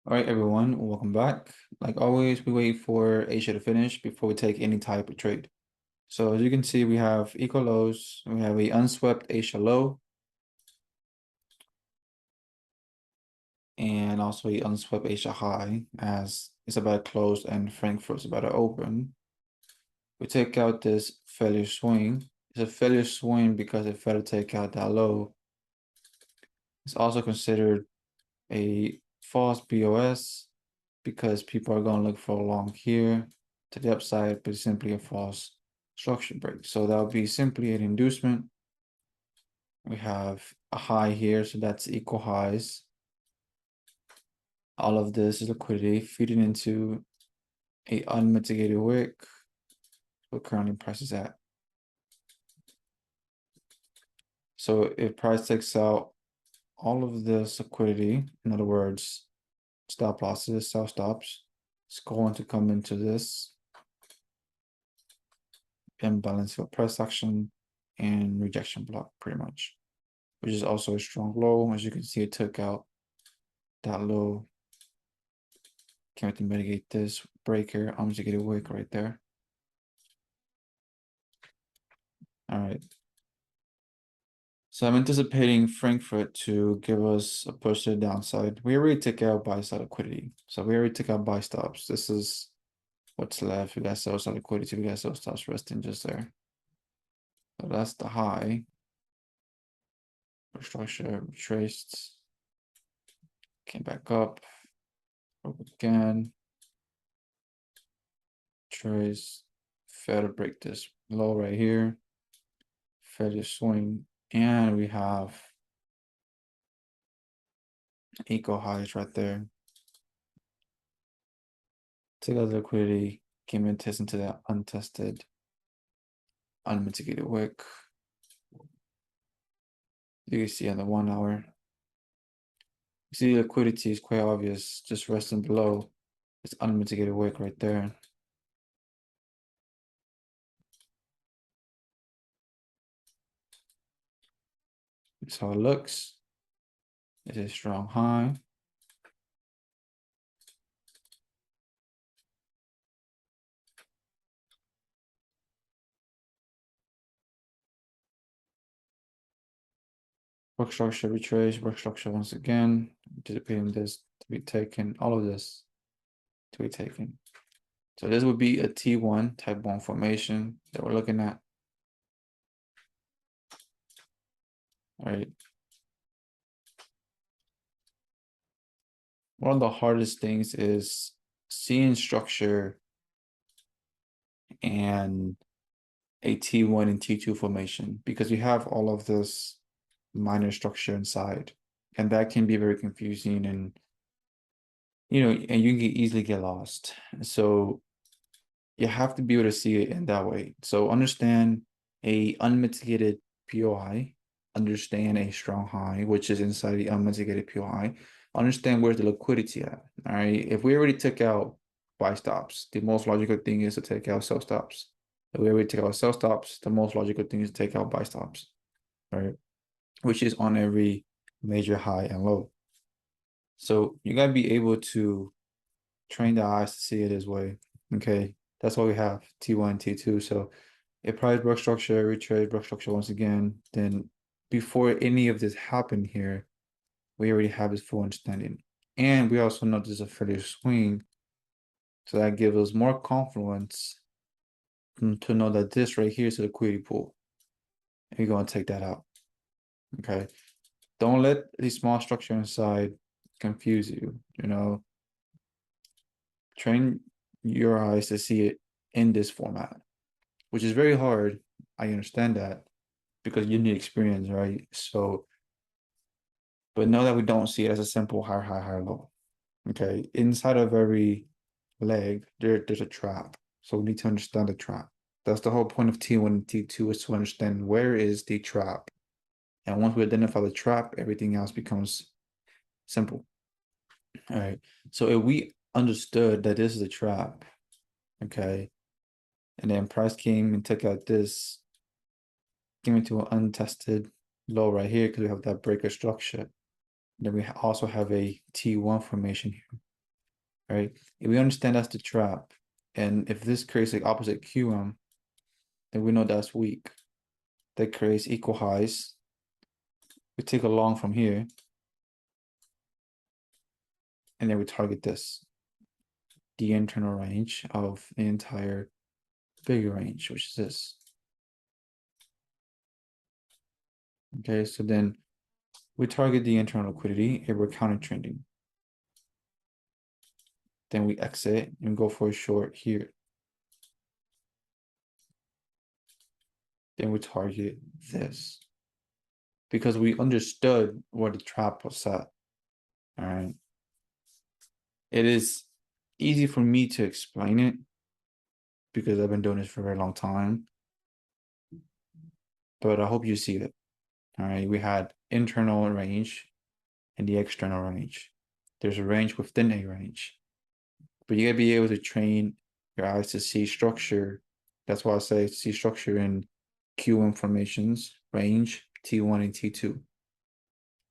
All right, everyone, welcome back. Like always, we wait for Asia to finish before we take any type of trade. So as you can see, we have equal lows. We have a unswept Asia low and also a unswept Asia high as it's about to close and Frankfurt's about to open. We take out this failure swing. It's a failure swing because it failed to take out that low. It's also considered a false BOS because people are going to look for a long here to the upside, but it's simply a false structure break. So that would be simply an inducement. We have a high here, so that's equal highs. All of this is liquidity feeding into a unmitigated wick. What currently price is at. So if price takes out all of this liquidity, in other words, stop losses, sell stops, it's going to come into this imbalance for price action and rejection block pretty much, which is also a strong low. As you can see, it took out that low. Can't wait to mitigate this breaker. I'm just gonna get a wick right there. All right. So I'm anticipating Frankfurt to give us a push to the downside. We already took out buy side liquidity. So we already took out buy stops. This is what's left. We got sell side liquidity. We got sell stops resting just there. So that's the high. Structure retraced. Came back up. Again. Trace. Fail to break this low right here. Fail to swing. And we have equal highs right there. Took out the liquidity, came in test into that untested, unmitigated wick. You can see on the 1 hour. You see the liquidity is quite obvious, just resting below this unmitigated wick right there. That's how it looks. It's a strong high. Work structure retrace, work structure once again, anticipating this to be taken, all of this to be taken. So this would be a T1 type 1 formation that we're looking at. All right. One of the hardest things is seeing structure and a T1 and T2 formation because you have all of this minor structure inside, and that can be very confusing and and you can easily get lost. So you have to be able to see it in that way. So understand a unmitigated POI, understand a strong high, which is inside the unmitigated POI, understand where's the liquidity at. All right. If we already took out buy stops, the most logical thing is to take out sell stops. If we already take out sell stops, the most logical thing is to take out buy stops, right? Which is on every major high and low. So you gotta be able to train the eyes to see it this way. Okay. That's why we have T1, T2. So if price broke structure, retrade broke structure once again, then before any of this happened here, we already have this full understanding. And we also know there's a failure swing. So that gives us more confluence to know that this right here is a liquidity pool. And you're going to take that out. Okay. Don't let the small structure inside confuse you. Train your eyes to see it in this format, which is very hard. I understand that because you need experience, right? So, but know that we don't see it as a simple high, high, high, low. Okay. Inside of every leg, there's a trap. So we need to understand the trap. That's the whole point of T1 and T2 is to understand where is the trap. And once we identify the trap, everything else becomes simple. All right. So if we understood that this is a trap, okay, and then price came and took out this, came into an untested low right here because we have that breaker structure. Then we also have a T1 formation here. right? If we understand that's the trap, and if this creates the opposite QM, then we know that's weak. That creates equal highs. We take a long from here, and then we target this, the internal range of the entire big range, which is this. Okay, so then we target the internal liquidity and we're counter trending. Then we exit and go for a short here. Then we target this because we understood where the trap was set. All right. It is easy for me to explain it because I've been doing this for a very long time, but I hope you see it. All right. We had internal range and the external range. There's a range within a range, but you gotta be able to train your eyes to see structure. That's why I say see structure in QM formations, range, T1 and T2.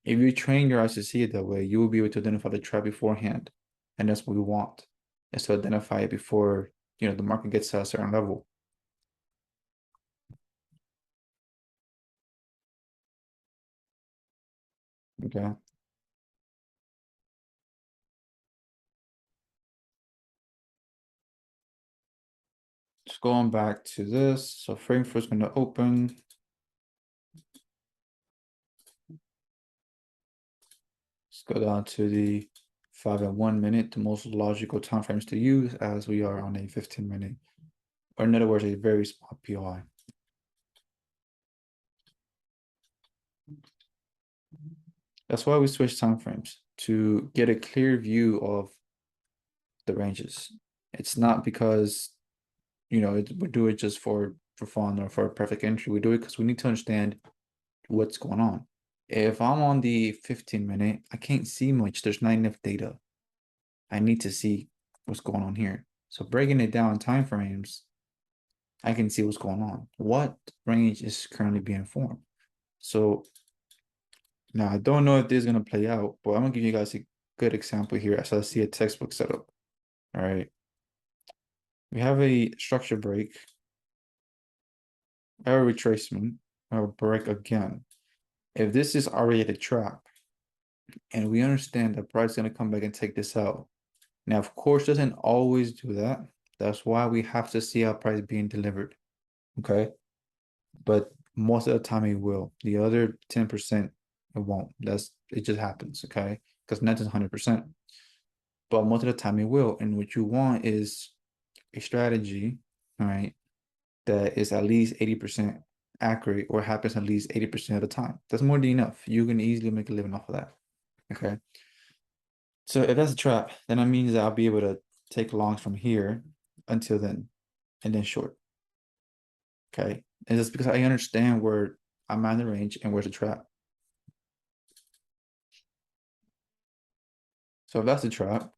If you train your eyes to see it that way, you will be able to identify the trap beforehand. And that's what we want, is to identify it before the market gets to a certain level. Okay. Just going back to this. So Frankfurt's going to open. Let's go down to the 5 and 1 minute, the most logical time frames to use, as we are on a 15-minute, or in other words, a very small POI. That's why we switch time frames, to get a clear view of the ranges. It's not because we do it just for fun or for a perfect entry. We do it because we need to understand what's going on. If I'm on the 15-minute, I can't see much. There's not enough data. I need to see what's going on here. So breaking it down in time frames, I can see what's going on. What range is currently being formed? So now I don't know if this is gonna play out, but I'm gonna give you guys a good example here as I see a textbook setup. All right. We have a structure break, a retracement, a break again. If this is already a trap, and we understand that price is gonna come back and take this out. Now, of course, doesn't always do that. That's why we have to see our price being delivered. Okay. But most of the time it will. The other 10%, it won't. It just happens, okay? Because net is 100%. But most of the time it will. And what you want is a strategy, all right, that is at least 80% accurate or happens at least 80% of the time. That's more than enough. You can easily make a living off of that. Okay. So if that's a trap, then that means that I'll be able to take longs from here until then, and then short. Okay. And it's because I understand where I'm at the range and where's the trap. So if that's the trap,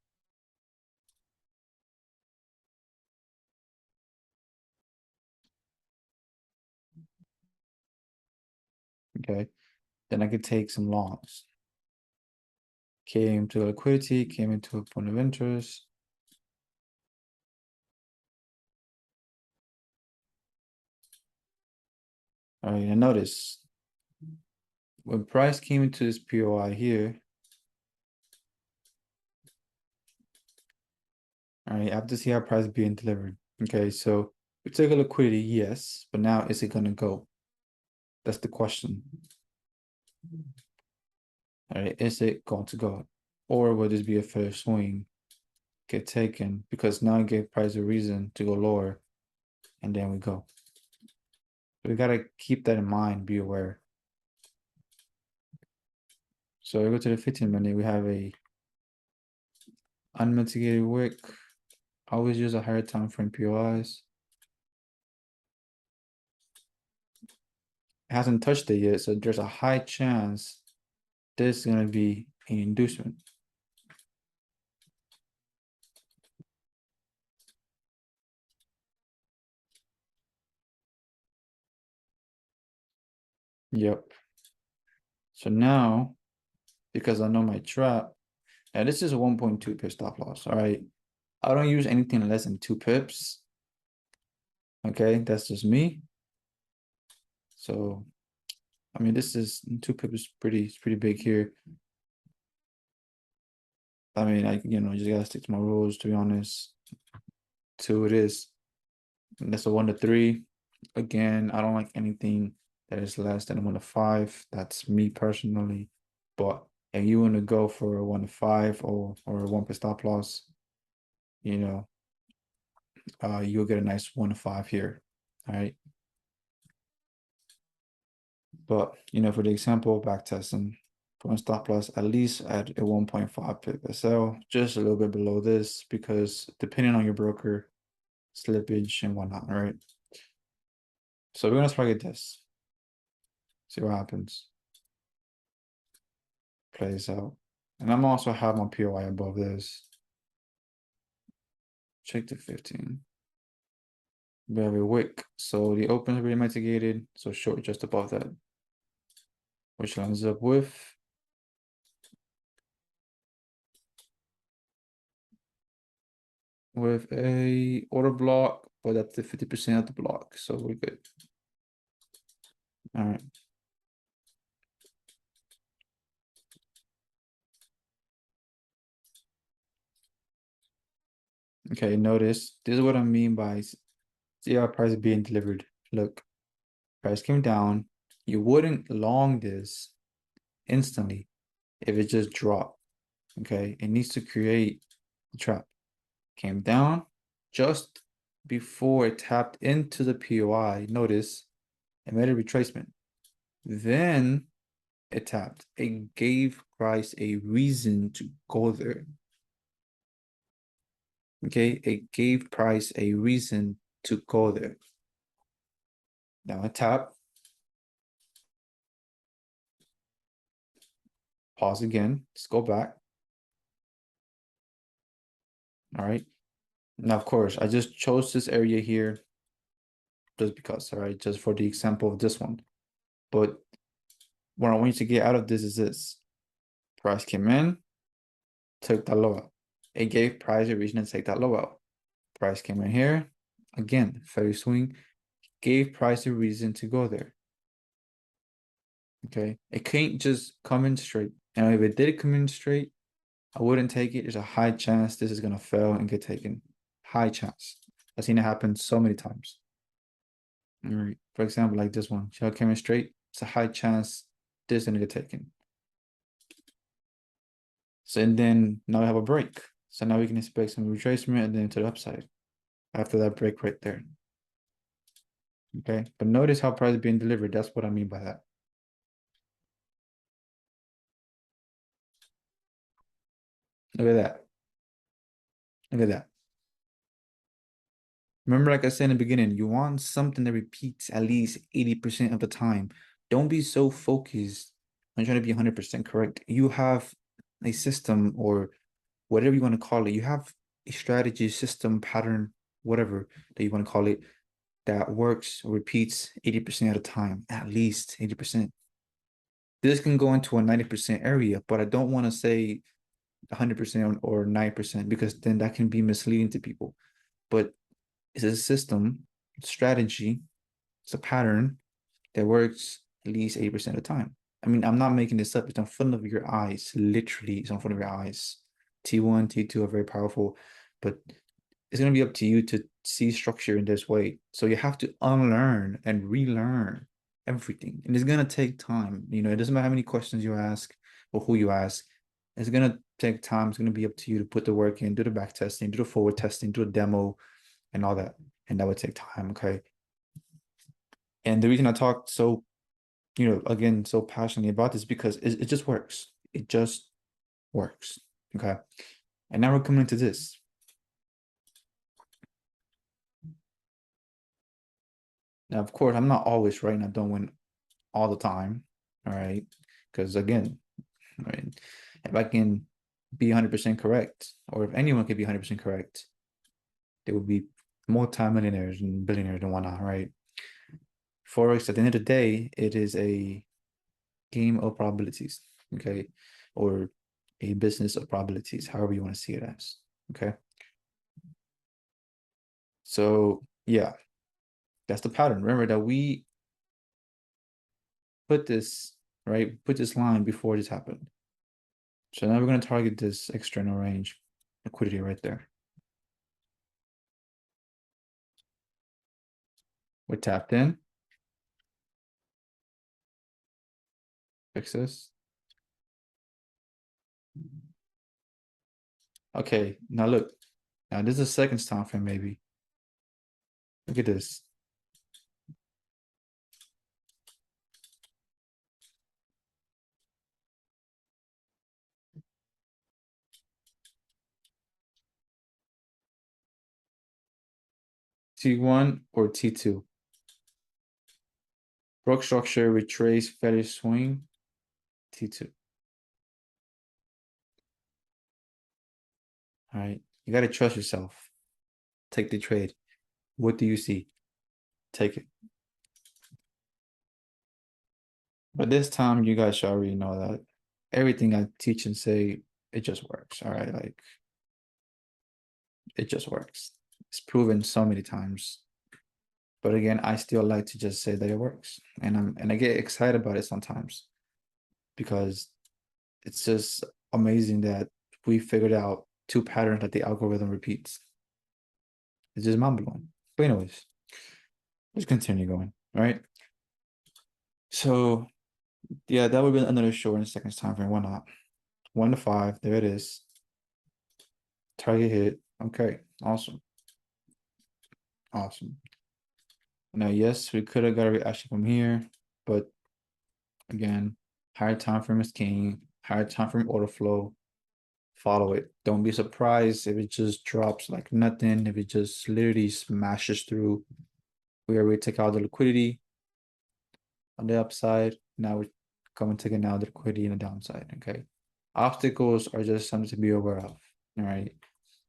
okay, then I could take some longs. Came to liquidity, came into a point of interest. All right, and notice when price came into this POI here, all right, I have to see how price is being delivered. Okay, so we took a liquidity, yes, but now is it gonna go? That's the question. All right, is it going to go? Or will this be a fair swing, get taken? Because now I gave price a reason to go lower, and then we go. We gotta keep that in mind, be aware. So we go to the 15-minute, we have a unmitigated wick. Always use a higher time frame POIs. It hasn't touched it yet, so there's a high chance this is gonna be an inducement. Yep. So now, because I know my trap, And this is a 1.2 pip stop loss. All right. I don't use anything less than 2 pips. Okay, that's just me. So, I mean, this is 2 pips is pretty big here. I mean, just gotta stick to my rules, to be honest. 2 it is. And that's a 1 to 3. Again, I don't like anything that is less than 1 to 5. That's me personally. But if you want to go for a 1 to 5 or a 1 per stop loss, you know, you'll get a nice 1 to 5 here. All right. But for the example, back testing for a stop loss, at least at a 1.5 pip SL, just a little bit below this, because depending on your broker, slippage and whatnot, right? So we're gonna target this. See what happens. Plays out. And I'm also have my POI above this. Check the 15. We have a wick. So the open is really mitigated. So short just above that. Which lines up with a order block, but that's the 50% of the block. So we're good. All right. Okay, notice this is what I mean by see our price being delivered. Look, price came down. You wouldn't long this instantly if it just dropped. Okay, it needs to create a trap. Came down just before it tapped into the POI. Notice it made a retracement. Then it tapped. It gave price a reason to go there. Okay, it gave price a reason to go there. Now I tap. Pause again. Let's go back. All right. Now, of course, I just chose this area here just because, all right, just for the example of this one. But what I want you to get out of this is this. Price came in, took that low out. It gave price a reason to take that low out. Price came in here. Again, fair swing. Gave price a reason to go there. Okay. It can't just come in straight. And if it did come in straight, I wouldn't take it. There's a high chance this is going to fail and get taken. High chance. I've seen it happen so many times. All right. For example, like this one. Shell came in straight. It's a high chance this is going to get taken. So and then now we have a break. So now we can expect some retracement and then to the upside after that break right there. Okay. But notice how price is being delivered. That's what I mean by that. Look at that. Look at that. Remember, like I said in the beginning, you want something that repeats at least 80% of the time. Don't be so focused on trying to be 100% correct. You have a system or whatever you want to call it. You have a strategy, system, pattern, whatever that you want to call it, that works, repeats 80% of the time, at least 80%. This can go into a 90% area, but I don't want to say 100% or 9% because then that can be misleading to people. But it's a system, strategy, it's a pattern that works at least 80% of the time. I mean, I'm not making this up. It's in front of your eyes. Literally, it's in front of your eyes. T1, T2 are very powerful, but it's going to be up to you to see structure in this way. So you have to unlearn and relearn everything. And it's going to take time. It doesn't matter how many questions you ask or who you ask. It's going to take time. It's going to be up to you to put the work in, do the back testing, do the forward testing, do a demo, and all that. And that would take time, okay? And the reason I talk so, again, so passionately about this because it just works. It just works, okay? And now we're coming into this. Now, of course, I'm not always right and I don't win all the time, all right? Because again, right, if I can be 100% correct, or if anyone can be 100% correct, they would be multi-millionaires and billionaires and whatnot, right? Forex, at the end of the day, it is a game of probabilities, okay? Or a business of probabilities, however you want to see it as. Okay. So yeah, that's the pattern. Remember that we put this, right? Put this line before this happened. So now we're going to target this external range liquidity right there. We're tapped in. Fix this. Okay, now look. Now this is the second time frame, maybe. Look at this. T1 or T2. Broke structure, retrace, fetish swing, T2. All right. You got to trust yourself. Take the trade. What do you see? Take it. But this time, you guys should already know that everything I teach and say, it just works. All right. Like, it just works. It's proven so many times. But again, I still like to just say that it works. And I get excited about it sometimes because it's just amazing that we figured out two patterns that the algorithm repeats. It's just mind blowing. But anyways, let's continue going. All right. So yeah, that would be another short in the second time frame. Why not? 1 to 5. There it is. Target hit. Okay. Awesome. Awesome. Now, yes, we could have got a reaction from here, but again, higher time frame is king. Higher time frame order flow. Follow it. Don't be surprised if it just drops like nothing. If it just literally smashes through. We already take out the liquidity on the upside. Now we're coming to get now the liquidity on the downside. Okay. Obstacles are just something to be aware of. All right.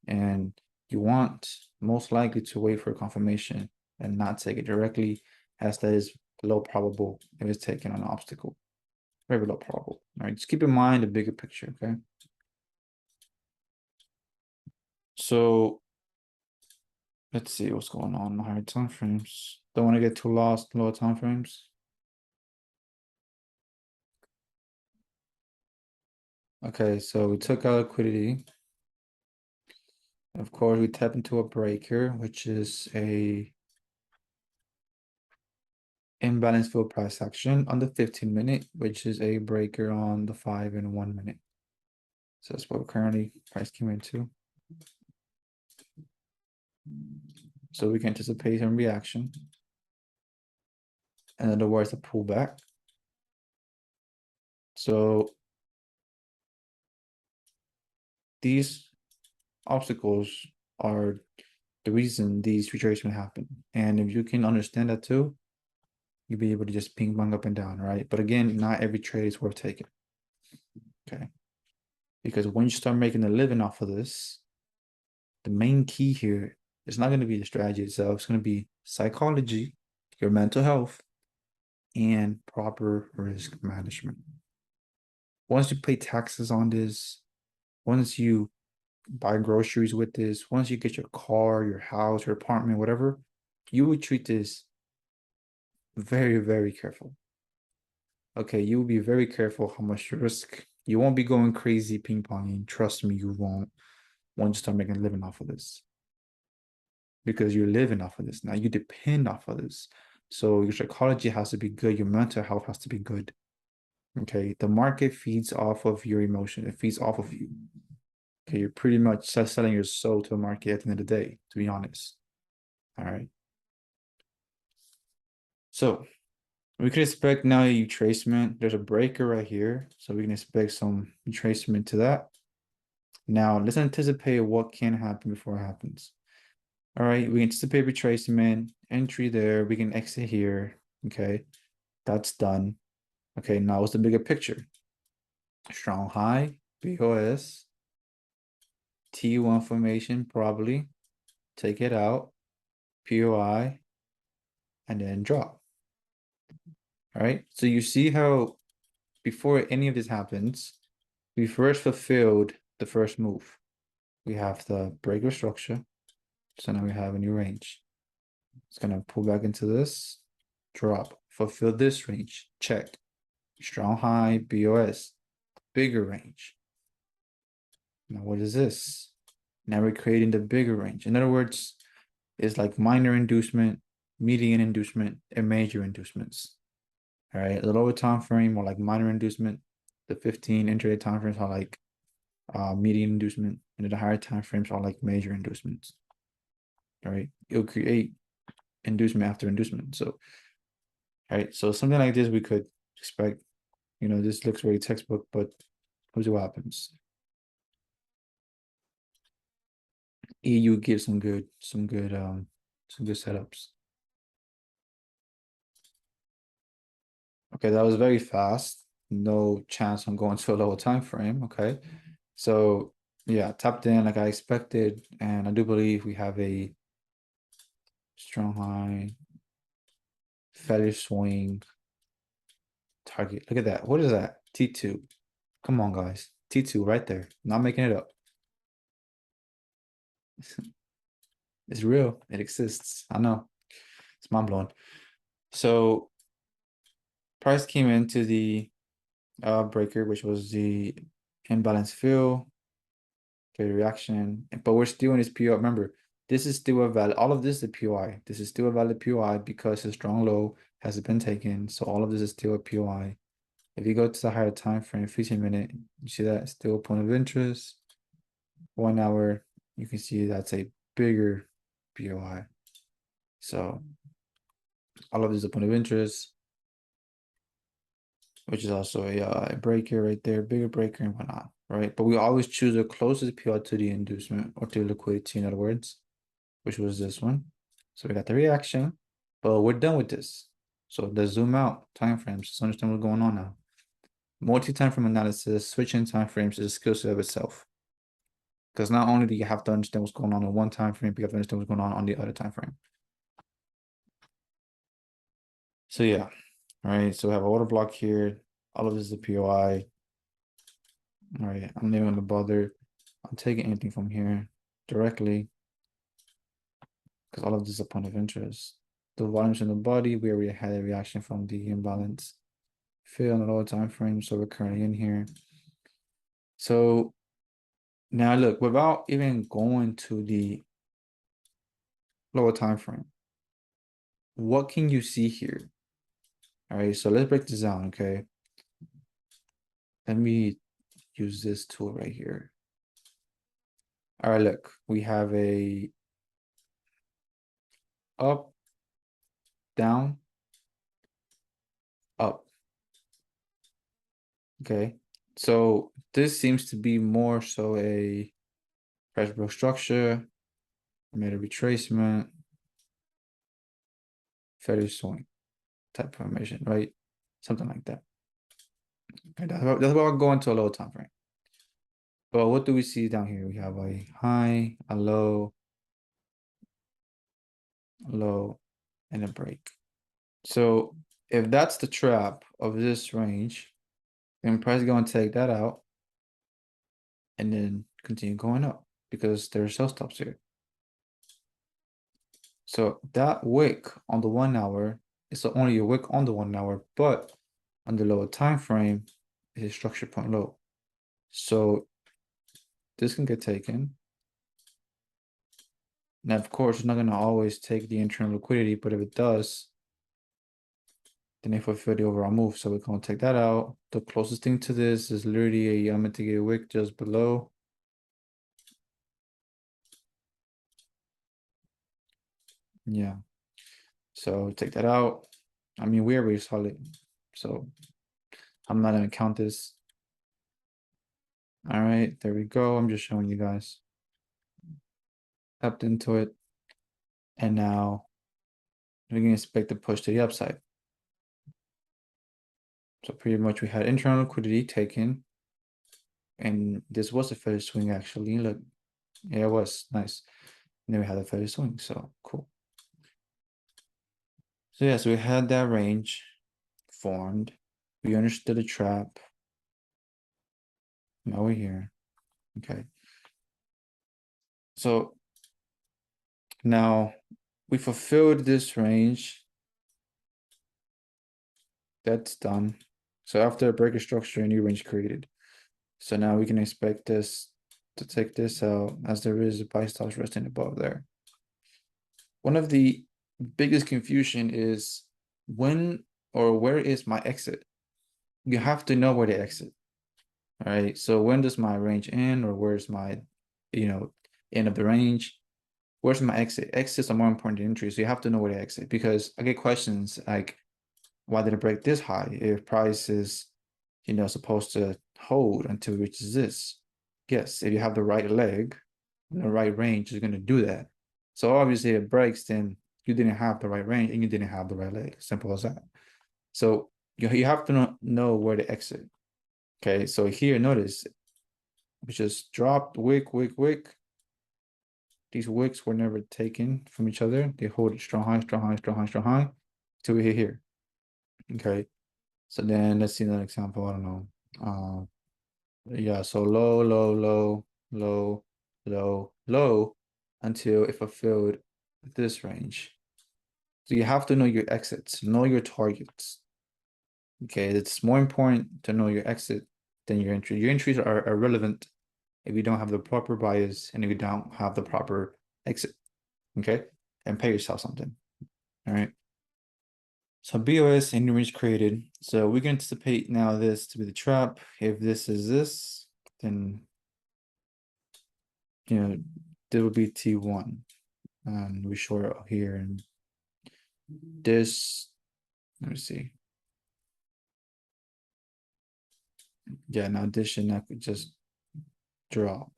And you want most likely to wait for confirmation and not take it directly, as that is low probable if it's taken on an obstacle. Very low probable. All right. Just keep in mind the bigger picture. Okay. So let's see what's going on in the higher time frames. Don't want to get too lost in lower time frames. Okay, so we took our liquidity. Of course, we tap into a breaker, which is a imbalance fill price action on the 15-minute, which is a breaker on the 5 and 1 minute. So that's what currently price came into. So we can anticipate some reaction. In other words, a pullback. So these obstacles are the reason these retracements happen. And if you can understand that too, you'll be able to just ping pong up and down, right? But again, not every trade is worth taking. Okay. Because when you start making a living off of this, the main key here is not going to be the strategy itself. It's going to be psychology, your mental health, and proper risk management. Once you pay taxes on this, once you buy groceries with this, once you get your car, your house, your apartment, whatever, you would treat this very, very careful. Okay, you will be very careful how much you risk. You won't be going crazy ping ponging. Trust me, you won't. Once you start making a living off of this, because you're living off of this now, you depend off of this. So your psychology has to be good. Your mental health has to be good. Okay, the market feeds off of your emotion. It feeds off of you. Okay, you're pretty much selling your soul to the market at the end of the day, to be honest. All right. So we could expect now a retracement. There's a breaker right here. So we can expect some retracement to that. Now let's anticipate what can happen before it happens. All right, we anticipate retracement, entry there. We can exit here. Okay, that's done. Okay, now what's the bigger picture? Strong high, BOS, T1 formation, probably. Take it out, POI, and then drop. All right, so you see how before any of this happens, we first fulfilled the first move. We have the breaker structure. So now we have a new range. It's gonna pull back into this, drop, fulfill this range, check. Strong high, BOS, bigger range. Now what is this? Now we're creating the bigger range. In other words, it's like minor inducement, median inducement, and major inducements. All right, the lower time frame or like minor inducement, the 15 intraday time frames are like median inducement, and then the higher time frames are like major inducements. All right, it'll create inducement after inducement. So, all right, so something like this we could expect. You know, this looks very textbook, but we'll see what happens. EU gives some good setups. Okay, that was very fast. No chance on going to a lower time frame. Okay, so yeah, tapped in like I expected, and I do believe we have a strong high, feather swing target. Look at that. What is that? T2. Come on, guys. T2 right there. Not making it up. It's real. It exists. I know. It's mind blowing. So price came into the breaker, which was the imbalance fill, okay, reaction, but we're still in this POI. Remember, this is still a valid, all of this is a POI. This is still a valid POI because a strong low has been taken. So all of this is still a POI. If you go to the higher time frame, 15-minute, you see that still point of interest. 1 hour, you can see that's a bigger POI. So all of this is a point of interest, which is also a breaker right there, bigger breaker and whatnot, right? But we always choose the closest POI to the inducement or to liquidity, in other words, which was this one. So we got the reaction, but we're done with this. So let's zoom out timeframes. Just understand what's going on now. Multi-time frame analysis, switching timeframes is a skill set of itself. Because not only do you have to understand what's going on in one time frame, but you have to understand what's going on the other time frame. So yeah, all right. So we have an order block here. All of this is a POI. All right, I'm not even gonna bother. I'm taking anything from here directly because all of this is a point of interest. The volumes in the body, we already had a reaction from the imbalance. Fill on the lower time frame, so we're currently in here. So now look, without even going to the lower time frame, what can you see here? All right, so let's break this down, okay? Let me use this tool right here. All right, look, we have a up, down, up. Okay, so this seems to be more so a pressure structure, meta retracement, feather swing type formation, right? Something like that. Okay, that's what I'll go into a low time frame. But what do we see down here? We have a high, a low, and a break. So if that's the trap of this range, then price is going to take that out and then continue going up because there are sell stops here. So that wick on the 1 hour is only a wick on the 1 hour, but on the lower time frame is a structure point low. So this can get taken. Now, of course, it's not going to always take the internal liquidity, but if it does, then they fulfill the overall move. So we're going to take that out. The closest thing to this is literally a mitigated wick just below. Yeah. So take that out. I mean, we're very solid. So I'm not going to count this. All right, there we go. I'm just showing you guys. Tapped into it. And now we can expect the push to the upside. So pretty much we had internal liquidity taken. And this was a feather swing actually. Look, yeah, it was nice. And then we had a feather swing, so cool. So yeah, so we had that range formed. We understood the trap. Now we're here. Okay. So now we fulfilled this range. That's done. So after a breaker structure, a new range created. So now we can expect this to take this out as there is a buy stops resting above there. One of the biggest confusion is when or where is my exit? You have to know where to exit. All right. So when does my range end, or where's my, end of the range? Where's my exit? Exits are more important than entry. So you have to know where to exit, because I get questions like, why did it break this high if price is, supposed to hold until it reaches this? Yes, if you have the right leg and the right range, is going to do that. So obviously, if it breaks, then you didn't have the right range and you didn't have the right leg. Simple as that. So you have to know where to exit. Okay, so here, notice we just dropped wick, wick, wick. These wicks were never taken from each other. They hold it strong high, strong high, strong high, strong high till we hit here. Okay, so then let's see another example. I don't know. Yeah, so low, low, low, low, low, low until it fulfilled this range. So you have to know your exits, know your targets. Okay, it's more important to know your exit than your entry. Your entries are irrelevant if you don't have the proper bias and if you don't have the proper exit. Okay, and pay yourself something. All right. So BOS and new range created. So we can anticipate now this to be the trap. If this is this, then there will be T1. And we show it here, and this, let me see. Yeah, now this should not just drop.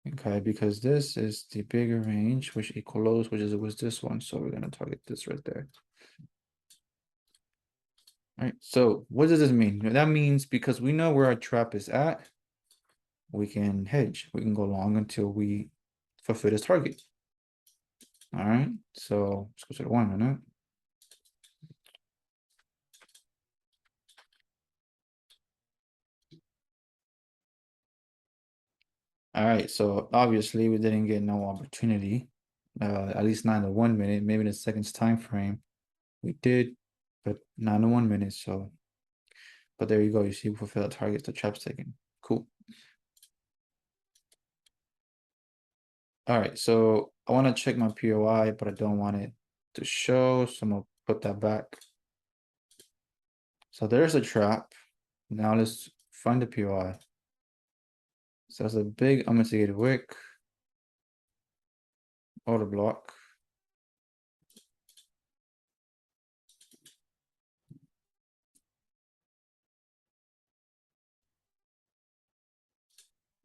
Okay, because this is the bigger range, which equals, which was this one. So we're gonna target this right there. All right, so what does this mean? That means because we know where our trap is at, we can hedge. We can go long until we fulfill this target. All right, so let's go to the 1 minute. All right, so obviously we didn't get no opportunity, at least not in the 1 minute, maybe in the seconds time frame. We did, but not in the 1 minute. So, but there you go. You see, we fulfill the targets, the trap's taken. Cool. All right, so I want to check my POI, but I don't want it to show, so I'm gonna put that back. So there's a trap. Now let's find the POI. So that's a big unmitigated wick, order block.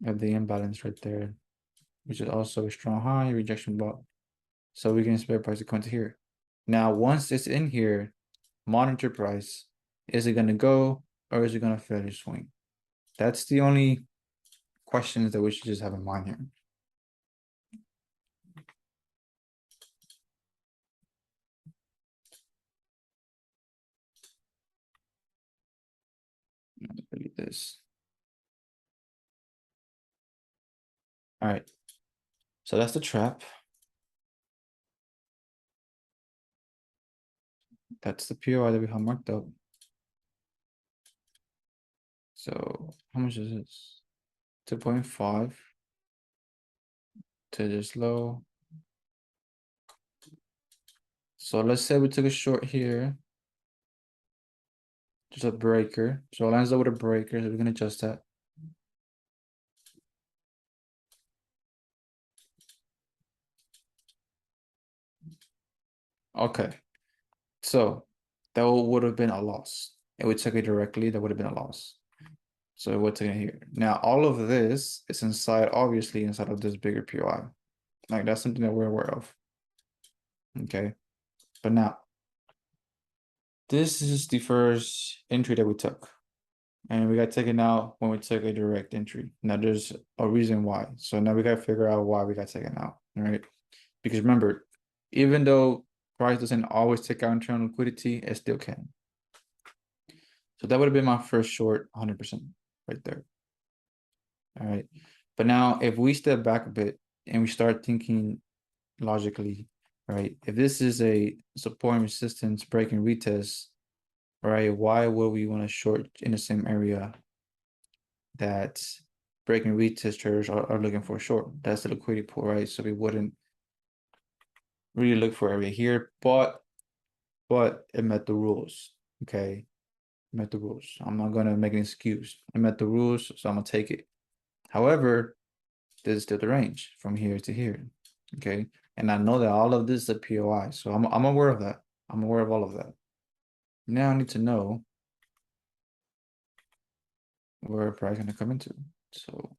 Have the imbalance right there, which is also a strong high rejection block. So we can expect price to come to here. Now, once it's in here, monitor price. Is it gonna go or is it gonna fail to swing? That's the only questions that we should just have in mind here. Delete this. All right. So that's the trap. That's the POI that we have marked up. So how much is this? 2.5 to this low. So let's say we took a short here. Just a breaker. So it lines up with a breaker. So we can adjust that. Okay. So that would have been a loss. If we took it directly, that would have been a loss. So we're taking it here. Now, all of this is inside, obviously, inside of this bigger POI. Like, that's something that we're aware of. Okay. But now, this is the first entry that we took. And we got taken out when we took a direct entry. Now, there's a reason why. So now we got to figure out why we got taken out. All right. Because remember, even though price doesn't always take out internal liquidity, it still can. So that would have been my first short 100% right there. All right. But now if we step back a bit and we start thinking logically, right? If this is a support and resistance break and retest, right? Why would we want to short in the same area that break and retest traders are looking for a short? That's the liquidity pool, right? So we wouldn't really look for area here, but it met the rules. Okay. It met the rules. I'm not gonna make an excuse. It met the rules, so I'm gonna take it. However, this is still the range from here to here. Okay. And I know that all of this is a POI. So I'm aware of that. I'm aware of all of that. Now I need to know where price gonna come into. So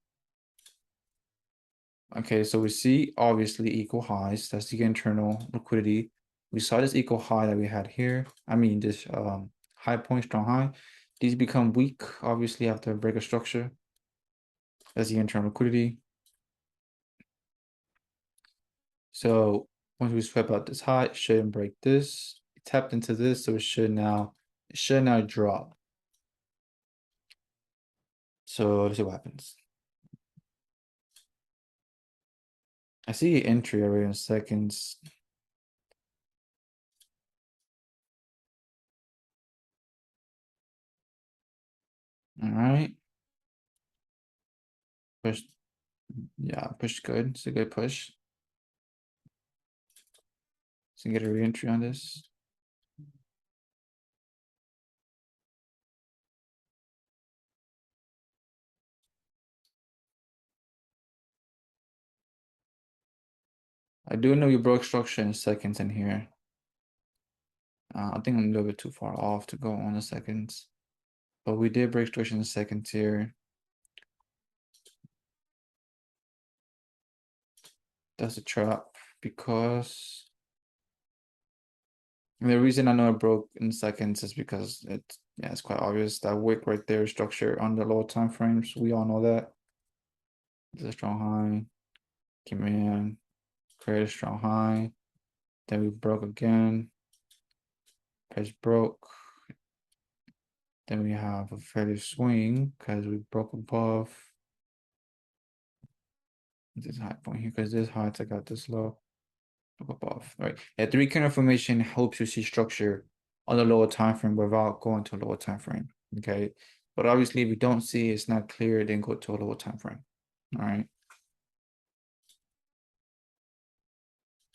okay, so we see obviously equal highs. That's the internal liquidity. We saw this equal high that we had here. I mean this high point, strong high. These become weak, obviously, after a break of structure. That's the internal liquidity. So once we swipe out this high, it shouldn't break this. It tapped into this, so it should now drop. So let's see what happens. I see entry already in seconds. All right. Push. Yeah, push good. It's a good push. So get a re-entry on this. I do know you broke structure in seconds in here. I think I'm a little bit too far off to go on the seconds. But we did break structure in the seconds here. That's a trap because the reason I know it broke in seconds is because it's quite obvious that wick right there is structure on the lower time frames. We all know that. It's a strong high. Came in, create a strong high. Then we broke again. Price broke. Then we have a fairly swing because we broke above this high point here because this high I got this low. Broke above. All right. Yeah, three candle formation helps you see structure on the lower time frame without going to a lower time frame. Okay. But obviously if you don't see it's not clear, then go to a lower time frame. All right.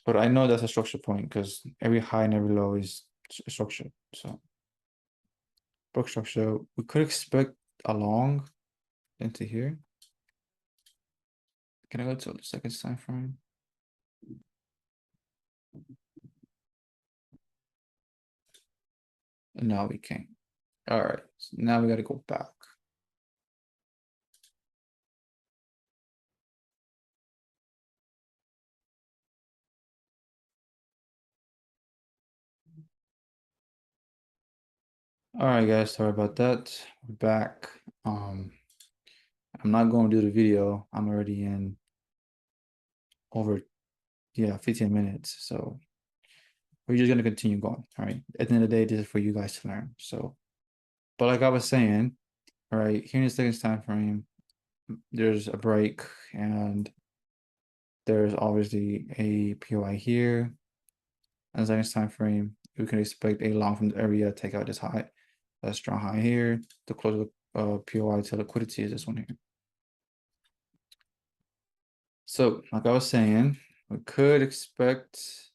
But I know that's a structure point because every high and every low is a structure. So broke structure. We could expect a long into here. Can I go to the second time frame? No, we can't. All right, so now we got to go back. All right, guys, sorry about that. We're back. I'm not going to do the video. I'm already in over, 15 minutes. So we're just gonna continue going. All right. At the end of the day, this is for you guys to learn. So, but like I was saying, all right, here in the second time frame, there's a break and there's obviously a POI here. And the second time frame, we can expect a long from the area, take out this high, a strong high here. The closer POI to liquidity is this one here. So, like I was saying, we could expect, so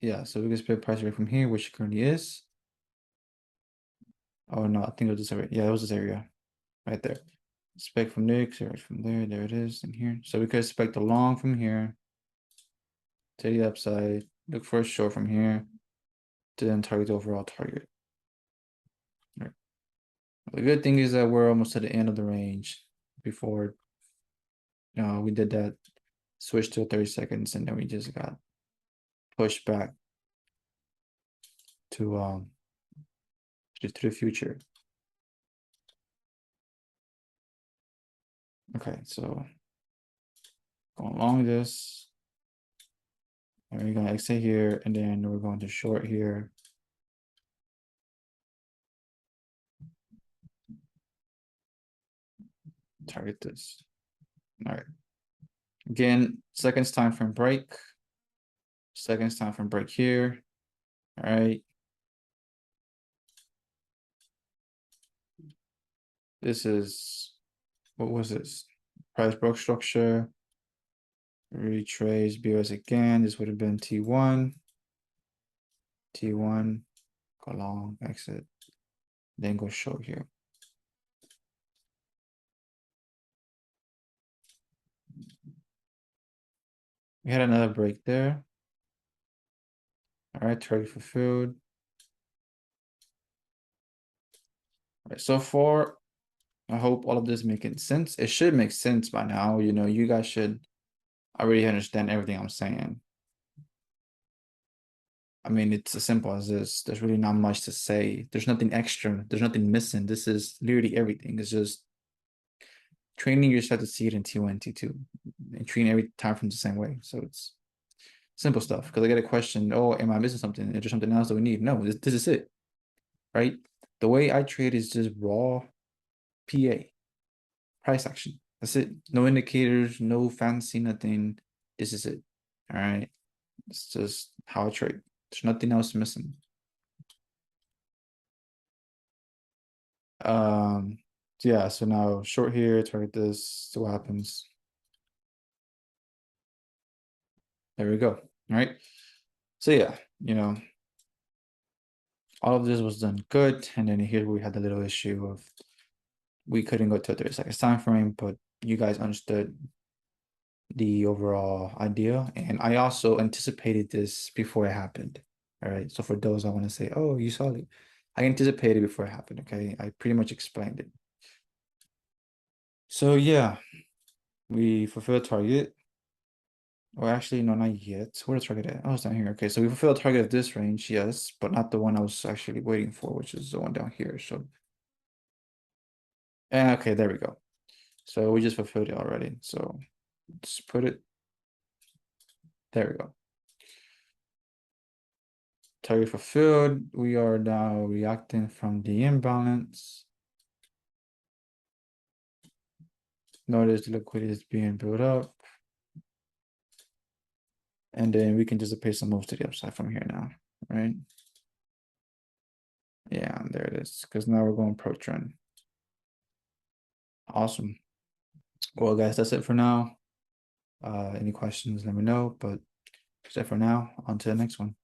we can expect price rate from here, which currently is. Oh no, I think it was this area. Yeah, it was this area right there. Expect from there, from there it is in here. So we could expect a long from here to the upside, look for a short from here to then target the overall target. Right. The good thing is that we're almost at the end of the range before we did that switch to 30 seconds and then we just got pushed back to the future. Okay, so going along this, and we're gonna exit here, and then we're going to short here. target this. All right. Again, seconds time frame break. Seconds time frame break here. All right. This is, what was this? Price broke structure. Retrace BOS again. This would have been T1. T1. Go long, exit. Then go short here. We had another break there. All right, target fulfilled. All right, so far, I hope all of this making sense. It should make sense by now. You know, you guys should already understand everything I'm saying. I mean, it's as simple as this. There's really not much to say. There's nothing extra. There's nothing missing. This is literally everything. It's just training yourself to see it in T1, T2, and treating every time from the same way. So it's simple stuff. Because I get a question, oh, am I missing something? Is there something else that we need? No, this is it, right? The way I trade is just raw PA, price action. That's it. No indicators, no fancy, nothing. This is it. All right. It's just how I trade. There's nothing else missing. Yeah, so now short here, target this, see what happens. There we go. All right. So yeah, you know, all of this was done good. And then here we had the little issue of we couldn't go to a 30 seconds time frame, but you guys understood the overall idea. And I also anticipated this before it happened. All right. So for those I want to say, oh, you saw it. I anticipated before it happened. Okay. I pretty much explained it. So yeah, we fulfilled target. Or actually, no, not yet. Where the target at? Oh, it's down here. Okay, so we fulfilled the target of this range, yes, but not the one I was actually waiting for, which is the one down here. So, okay, there we go. So we just fulfilled it already. So just put it. There we go. Target fulfilled. We are now reacting from the imbalance. Notice the liquidity is being built up. And then we can just pay some moves to the upside from here now, right? Yeah, there it is. Because now we're going pro trend. Awesome. Well, guys, that's it for now. Any questions, let me know. But that's it for now. On to the next one.